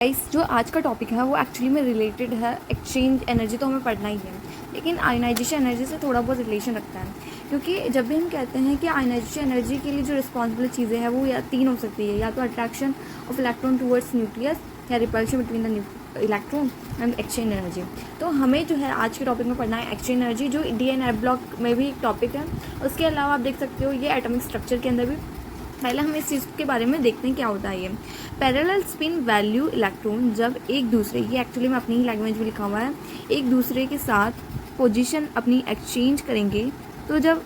Guys, जो आज का टॉपिक है वो एक्चुअली में रिलेटेड है एक्सचेंज एनर्जी, तो हमें पढ़ना ही है, लेकिन आयनाइजेशन एनर्जी से थोड़ा बहुत रिलेशन रखता है। क्योंकि जब भी हम कहते हैं कि आयनाइजेशन एनर्जी के लिए जो रिस्पॉन्सिबल चीज़ें हैं वो या तीन हो सकती है, या तो attraction of electron towards nucleus, या repulsion between the electron and exchange energy. तो हमें जो है आज के टॉपिक में पढ़ना है एक्सचेंज एनर्जी, जो DNF ब्लॉक में भी एक टॉपिक है। उसके अलावा आप देख सकते हो ये एटॉमिक स्ट्रक्चर के अंदर भी। पहले हम इस चीज़ के बारे में देखते हैं क्या होता है ये पैरेलल स्पिन वैल्यू इलेक्ट्रॉन। जब एक दूसरे, ये एक्चुअली में अपनी ही लैंग्वेज में लिखा हुआ है, एक दूसरे के साथ पोजीशन अपनी एक्सचेंज करेंगे, तो जब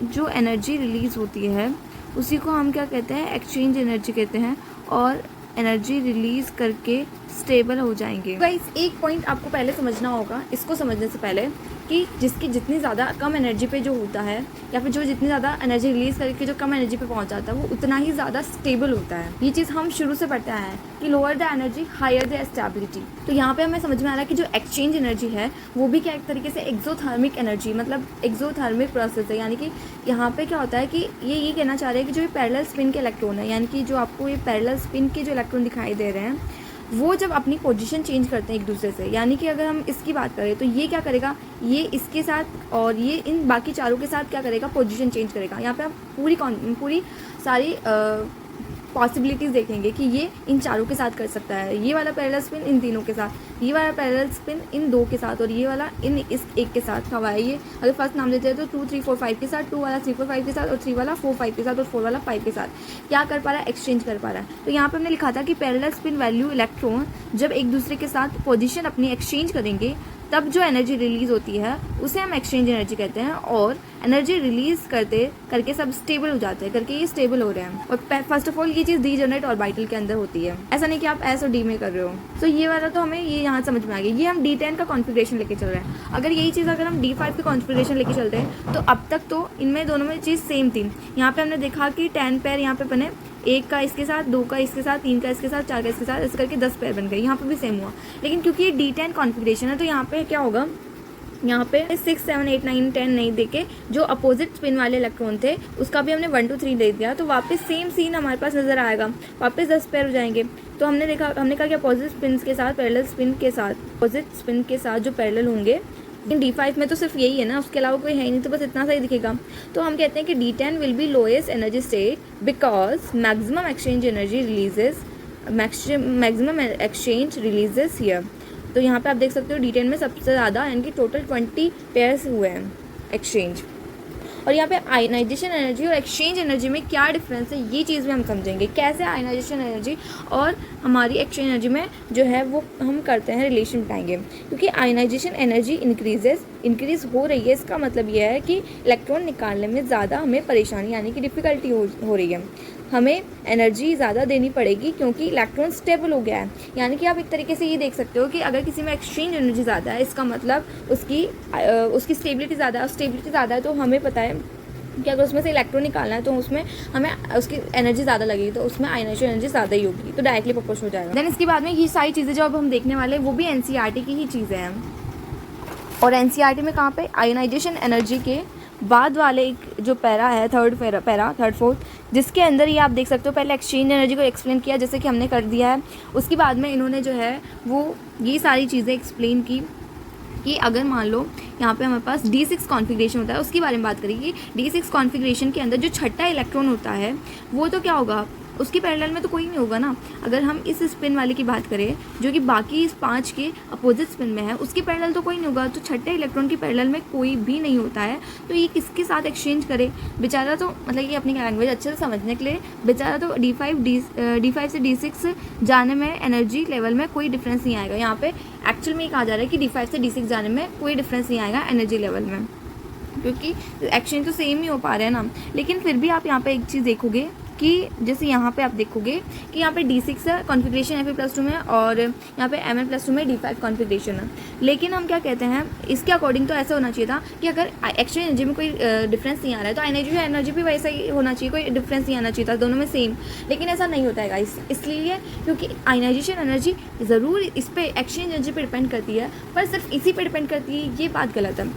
जो एनर्जी रिलीज़ होती है उसी को हम क्या कहते हैं, एक्सचेंज एनर्जी कहते हैं। और एनर्जी रिलीज़ करके स्टेबल हो जाएंगे। गाइस, एक पॉइंट आपको पहले समझना होगा, इसको समझने से पहले, कि जिसकी जितनी ज़्यादा कम एनर्जी पे जो होता है, या फिर जो जितनी ज़्यादा एनर्जी रिलीज़ करके जो कम एनर्जी पे पहुंच जाता है, वो उतना ही ज़्यादा स्टेबल होता है। ये चीज़ हम शुरू से पढ़ते हैं कि lower the energy higher the stability. तो यहाँ पे हमें समझ में आ रहा है कि जो एक्सचेंज एनर्जी है वो भी क्या एक तरीके से एक्सोथर्मिक एनर्जी, मतलब एक्सोथर्मिक प्रोसेस है। यानी कि यहाँ पे क्या होता है कि ये कहना चाह रहे हैं कि जो ये पैरेलल स्पिन के इलेक्ट्रॉन है, यानी कि जो आपको ये पैरेलल स्पिन के जो इलेक्ट्रॉन दिखाई दे रहे हैं, वो जब अपनी पोजीशन चेंज करते हैं एक दूसरे से, यानी कि अगर हम इसकी बात करें तो ये क्या करेगा, ये इसके साथ और ये इन बाकी चारों के साथ क्या करेगा, पोजीशन चेंज करेगा। यहाँ पे आप पूरी सारी पॉसिबिलिटीज़ देखेंगे कि ये इन चारों के साथ कर सकता है, ये वाला पैरेलल स्पिन इन तीनों के साथ, ये वाला पैरेलल स्पिन इन दो के साथ, और ये वाला इन इस एक के साथ हवा है। ये अगर फर्स्ट नाम लेते हैं तो 2 3 4 5 के साथ, 2 वाला 3 4 5 के साथ, और 3 वाला 4 5 के साथ, और 4 वाला 5 के साथ क्या कर पा रहा है, एक्सचेंज कर पा रहा है। तो यहाँ पे हमने लिखा था कि पैरेलल स्पिन वैल्यू इलेक्ट्रॉन जब एक दूसरे के साथ पोजीशन अपनी एक्सचेंज करेंगे, तब जो एनर्जी रिलीज होती है उसे हम एक्सचेंज एनर्जी कहते हैं। और एनर्जी रिलीज करके सब स्टेबल हो जाते हैं, करके ये स्टेबल हो रहे हैं। और फर्स्ट ऑफ ऑल ये चीज़ डीजेनरेट ऑर्बिटल के अंदर होती है, ऐसा नहीं कि आप S और D में कर रहे हो। तो ये वाला तो हमें ये यहाँ समझ में आ गया। ये हम D10 का कॉन्फ़िगरेशन लेके चल रहे हैं। अगर यही चीज़ अगर हम D5 का कॉन्फ़िगरेशन लेके चलते हैं तो अब तक तो इनमें दोनों में चीज़ सेम थी। यहाँ पे हमने देखा कि 10 पेयर यहाँ पे बने, एक का इसके साथ, 2 का इसके साथ, 3 का इसके साथ, 4 का इसके साथ, ऐसे करके 10 पेयर बन गए। यहाँ पे भी सेम हुआ, लेकिन क्योंकि ये D10 कॉन्फ़िगरेशन है तो यहाँ पे क्या होगा, यहाँ पे 6 7 8 9 10 नहीं देके जो अपोजिट स्पिन वाले इलेक्ट्रॉन थे उसका भी हमने 1 2 3 दे दिया, तो वापस सेम सीन हमारे पास नजर आएगा, वापस 10 पेयर हो जाएंगे। तो हमने कहा कि अपोजिट स्पिन के साथ, पैरेलल स्पिन के साथ, अपोजिट स्पिन के साथ जो पैरेलल होंगे, लेकिन D5 में तो सिर्फ यही है ना, उसके अलावा कोई है ही नहीं, तो बस इतना सा ही दिखेगा। तो हम कहते हैं कि D10 will be lowest energy state because maximum exchange energy releases, maximum exchange releases here. तो यहाँ पे आप देख सकते हो D10 में सबसे ज़्यादा, यानी कि टोटल 20 पेयर्स हुए हैं एक्सचेंज। और यहाँ पे आयनाइजेशन एनर्जी और एक्सचेंज एनर्जी में क्या डिफरेंस है, ये चीज़ भी हम समझेंगे, कैसे आयनाइजेशन एनर्जी और हमारी एक्सचेंज एनर्जी में जो है वो हम करते हैं रिलेशन बताएंगे। क्योंकि आयनाइजेशन एनर्जी इंक्रीज़ हो रही है, इसका मतलब यह है कि इलेक्ट्रॉन निकालने में ज़्यादा हमें परेशानी, यानी कि डिफ़िकल्टी हो रही है, हमें एनर्जी ज़्यादा देनी पड़ेगी क्योंकि इलेक्ट्रॉन स्टेबल हो गया है। यानी कि आप एक तरीके से ये देख सकते हो कि अगर किसी में एक्सचेंज एनर्जी ज़्यादा है, इसका मतलब उसकी स्टेबिलिटी ज़्यादा है, स्टेबिलिटी ज़्यादा है तो हमें पता है कि अगर उसमें से इलेक्ट्रॉन निकालना है तो उसमें हमें उसकी एनर्जी ज़्यादा लगेगी, तो उसमें आयनाइजेशन एनर्जी ज़्यादा ही होगी, तो डायरेक्टली प्रोपोर्शनल हो जाएगा। देन इसके बाद में ये सारी चीज़ें जो अब हम देखने वाले हैं वो भी NCERT की ही चीज़ें हैं। और NCERT में कहाँ पे, आयनाइजेशन एनर्जी के बाद वाले एक जो पैरा है, थर्ड फोर्थ, जिसके अंदर ये आप देख सकते हो, पहले एक्सचेंज एनर्जी को एक्सप्लेन किया जैसे कि हमने कर दिया है, उसके बाद में इन्होंने जो है वो ये सारी चीज़ें एक्सप्लेन की कि अगर मान लो यहाँ पे हमारे पास D6 कॉन्फ़िगरेशन होता है, उसके बारे में बात करेंगे। D6 कॉन्फ़िगरेशन के अंदर जो छठा इलेक्ट्रॉन होता है वो तो क्या होगा, उसकी पैरेलल में तो कोई नहीं होगा ना। अगर हम इस स्पिन वाले की बात करें जो कि बाकी इस 5 के अपोजिट स्पिन में है, उसकी पैरेलल तो कोई नहीं होगा, तो छठे इलेक्ट्रॉन की पैरेलल में कोई भी नहीं होता है, तो ये किसके साथ एक्सचेंज करे बेचारा। तो मतलब ये अपनी लैंग्वेज अच्छे से समझने के लिए, बेचारा तो D5 से D6 जाने में एनर्जी लेवल में कोई डिफरेंस नहीं आएगा। यहाँ पे एक्चुअल में कहा जा रहा है कि D5 से D6 जाने में कोई डिफरेंस नहीं आएगा एनर्जी लेवल में, क्योंकि एक्सचेंज तो सेम ही हो पा रहे हैं ना। लेकिन फिर भी आप यहाँ पे एक चीज़ देखोगे कि जैसे यहाँ पे आप देखोगे कि यहाँ पे D6 कॉन्फ़िगरेशन Fe+2 में, और यहाँ पे Mn+2 में D5 कॉन्फ़िगरेशन है। लेकिन हम क्या कहते हैं, इसके अकॉर्डिंग तो ऐसा होना चाहिए था कि अगर एक्सचेंज एनर्जी में कोई डिफरेंस नहीं आ रहा है तो एनर्जी भी वैसा ही होना चाहिए, कोई डिफरेंस नहीं आना चाहिए था, दोनों में सेम। लेकिन ऐसा नहीं होता है गाइस, इसलिए क्योंकि आयनाइजेशन एनर्जी ज़रूर इस पर एक्सचेंज एनर्जी पर डिपेंड करती है, पर सिर्फ इसी पर डिपेंड करती है, ये बात गलत है।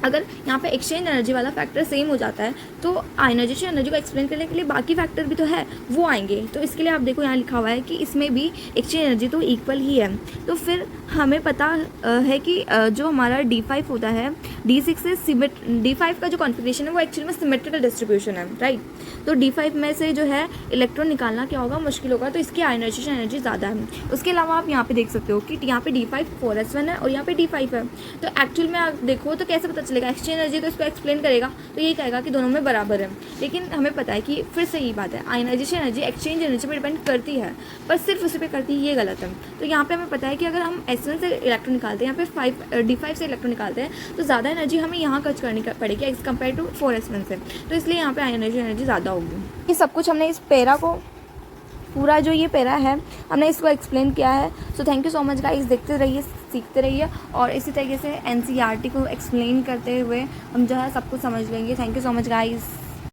अगर यहाँ पे एक्सचेंज एनर्जी वाला फैक्टर सेम हो जाता है तो आयनाइजेशन एनर्जी को एक्सप्लेन करने के लिए बाकी फैक्टर भी तो है वो आएंगे। तो इसके लिए आप देखो यहाँ लिखा हुआ है कि इसमें भी एक्सचेंज एनर्जी तो इक्वल ही है। तो फिर हमें पता है कि जो हमारा D5 होता है D6 से D5 का जो कॉन्फ़िगरेशन है वो एक्चुअली में सिमेट्रिकल डिस्ट्रीब्यूशन है, राइट। तो D5 में से जो है इलेक्ट्रॉन निकालना क्या होगा, मुश्किल होगा, तो इसकी आयनाइजेशन एनर्जी ज़्यादा है। उसके अलावा आप यहाँ पे देख सकते हो कि यहाँ पे D5 4s1 है और यहाँ पे D5 है। तो एक्चुअल में आप देखो तो कैसे पता चलेगा, एक्सचेंज एनर्जी तो इसको एक्सप्लेन करेगा तो यही कहेगा कि दोनों में बराबर है। लेकिन हमें पता है कि फिर से यही बात है, आयनाइजेशन एनर्जी एक्सचेंज एनर्जी पर डिपेंड करती है, पर सिर्फ उसी पर करती है, ये गलत है। तो यहाँ पे हमें पता है कि अगर हम S1 से इलेक्ट्रॉन निकालते हैं, यहाँ पे D5 से इलेक्ट्रॉन निकालते हैं तो ज़्यादा एनर्जी हमें यहाँ खर्च करनी पड़ेगी एज कम्पेयर टू 4s1 से। तो इसलिए यहाँ पे आयनाइजेशन एनर्जी ज़्यादा होगी। ये सब कुछ हमने इस पैरा को, पूरा जो ये पैरा है हमने इसको एक्सप्लेन किया है। So thank you so much guys, देखते रहिए, सीखते रहिए और इसी तरीके से NCERT को एक्सप्लेन करते हुए हम जो है सब कुछ समझ लेंगे। Thank you so much guys.